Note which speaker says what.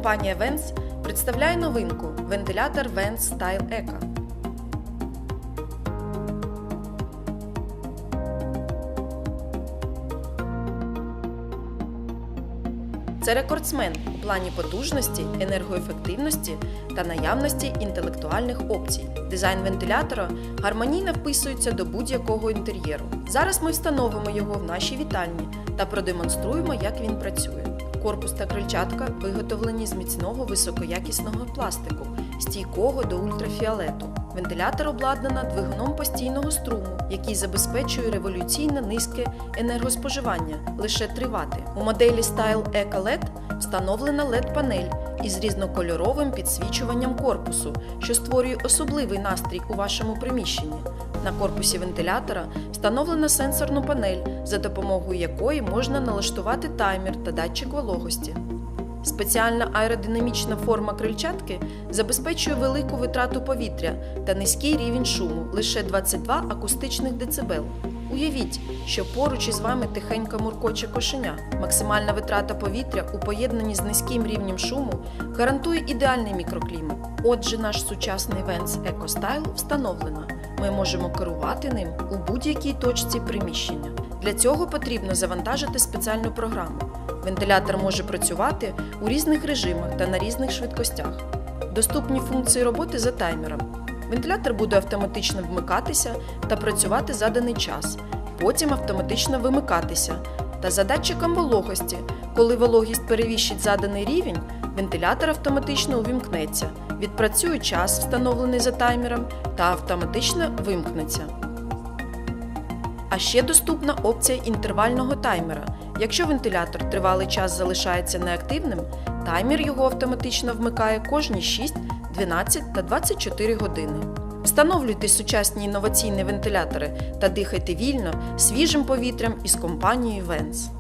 Speaker 1: Компанія Vents представляє новинку – вентилятор Vents Style Eco. Це рекордсмен у плані потужності, енергоефективності та наявності інтелектуальних опцій. Дизайн вентилятора гармонійно вписується до будь-якого інтер'єру. Зараз ми встановимо його в нашій вітальні та продемонструємо, як він працює. Корпус та крильчатка виготовлені з міцного високоякісного пластику, стійкого до ультрафіолету. Вентилятор обладнано двигуном постійного струму, який забезпечує революційно низьке енергоспоживання – лише 3 Вт. У моделі Style Eco LED встановлена LED-панель із різнокольоровим підсвічуванням корпусу, що створює особливий настрій у вашому приміщенні. На корпусі вентилятора встановлена сенсорну панель, за допомогою якої можна налаштувати таймер та датчик вологості. Спеціальна аеродинамічна форма крильчатки забезпечує велику витрату повітря та низький рівень шуму – лише 22 акустичних децибел. Уявіть, що поруч із вами тихенько муркоче кошеня. Максимальна витрата повітря у поєднанні з низьким рівнем шуму гарантує ідеальний мікроклімат. Отже, наш сучасний Vents Eco Style встановлено. Ми можемо керувати ним у будь-якій точці приміщення. Для цього потрібно завантажити спеціальну програму. Вентилятор може працювати у різних режимах та на різних швидкостях. Доступні функції роботи за таймером. Вентилятор буде автоматично вмикатися та працювати за даний час, потім автоматично вимикатися. Та за датчиком вологості, коли вологість перевищить заданий рівень, вентилятор автоматично увімкнеться, відпрацює час, встановлений за таймером, та автоматично вимкнеться. А ще доступна опція інтервального таймера. Якщо вентилятор тривалий час залишається неактивним, таймер його автоматично вмикає кожні 6, 12 та 24 години. Встановлюйте сучасні інноваційні вентилятори та дихайте вільно, свіжим повітрям із компанією Vents.